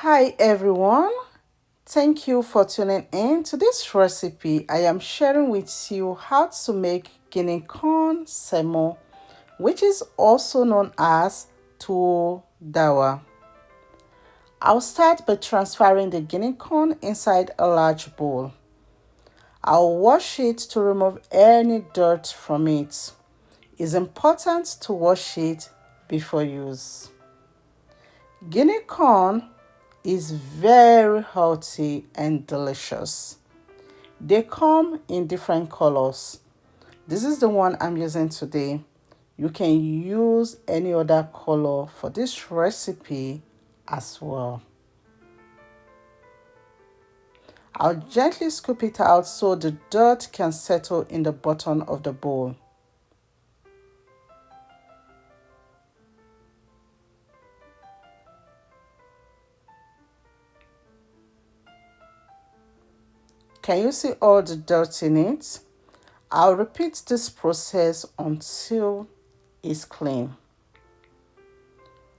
Hi everyone, thank you for tuning in to this recipe. I am sharing with you how to make Guinea corn semo, which is also known as tuo dawa. I'll start by transferring the Guinea corn inside a large bowl. I'll wash it to remove any dirt from it. It's important to wash it before use. Guinea corn is very healthy and delicious. They come in different colors. This is the one I'm using today. You can use any other color for this recipe as well. I'll gently scoop it out so the dirt can settle in the bottom of the bowl. Can you see all the dirt in it? I'll repeat this process until it's clean.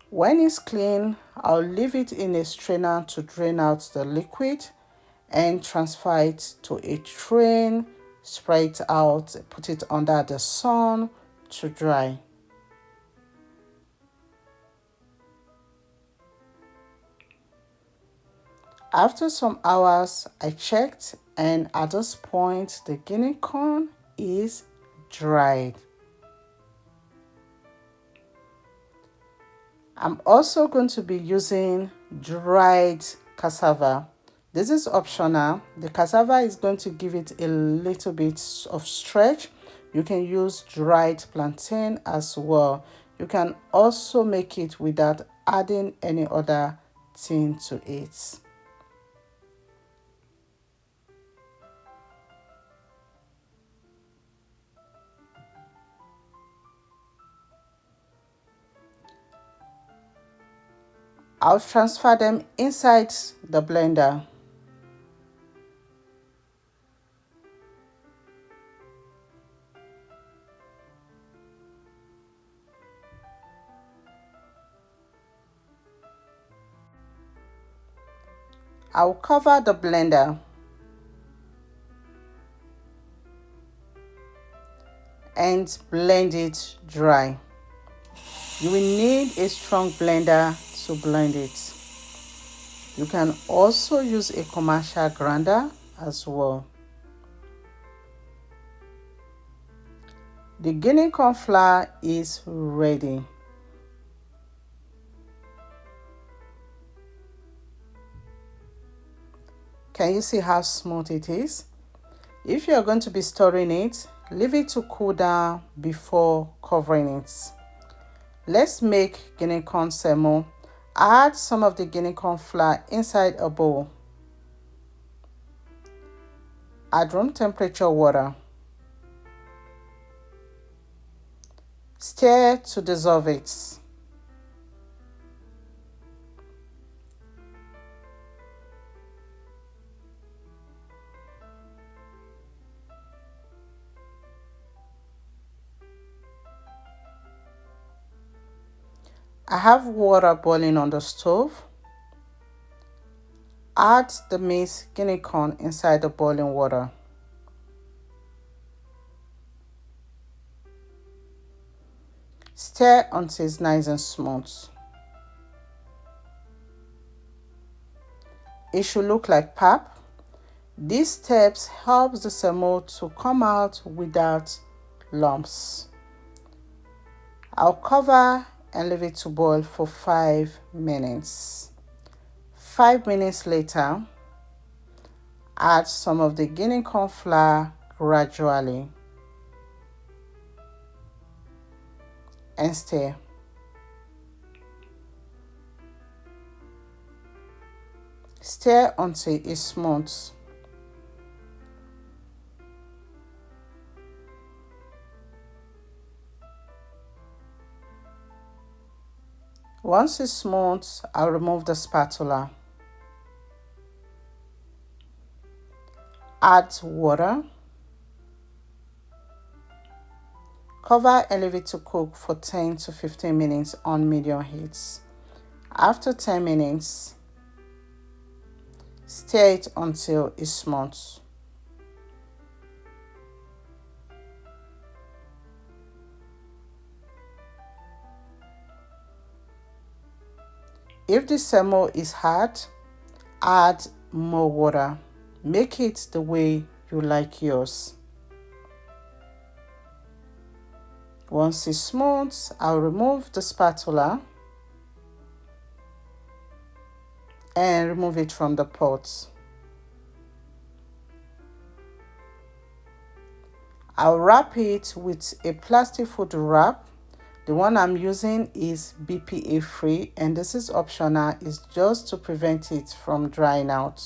When it's clean, I'll leave it in a strainer to drain out the liquid and transfer it to a tray, spread it out, put it under the sun to dry. After some hours, I checked, and at this point, the Guinea corn is dried. I'm also going to be using dried cassava. This is optional. The cassava is going to give it a little bit of stretch. You can use dried plantain as well. You can also make it without adding any other thing to it. I'll transfer them inside the blender. I'll cover the blender and blend it dry. You will need a strong blender to blend it. You can also use a commercial grinder as well. The Guinea corn flour is ready. Can you see how smooth it is? If you're going to be storing it, leave it to cool down before covering it. Let's make Guinea corn semo. Add some of the Guinea corn flour inside a bowl. Add room temperature water. Stir to dissolve it. I have water boiling on the stove. Add the mixed Guinea corn inside the boiling water. Stir until it's nice and smooth. It should look like pap. These steps help the semo to come out without lumps. I'll cover and leave it to boil for 5 minutes. 5 minutes later, add some of the Guinea corn flour gradually and stir. Stir until it's smooth. Once it's smooth, I'll remove the spatula. Add water. Cover and leave it to cook for 10 to 15 minutes on medium heat. After 10 minutes, Stir it until it's smooth. If the semo is hard, add more water. Make it the way you like yours. Once it's smooth, I'll remove the spatula and remove it from the pot. I'll wrap it with a plastic food wrap. The one I'm using is BPA free, and this is optional. It's just to prevent it from drying out.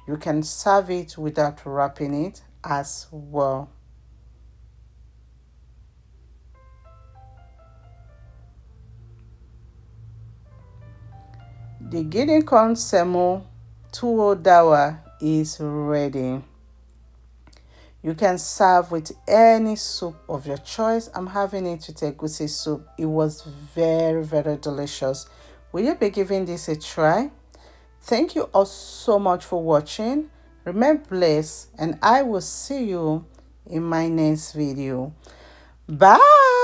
You can serve it without wrapping it as well. The Guinea corn semo tuwo dawa is ready. You can serve with any soup of your choice. I'm having it with egusi soup. It was very, very delicious. Will you be giving this a try? Thank you all so much for watching. Remain blessed, and I will see you in my next video. Bye.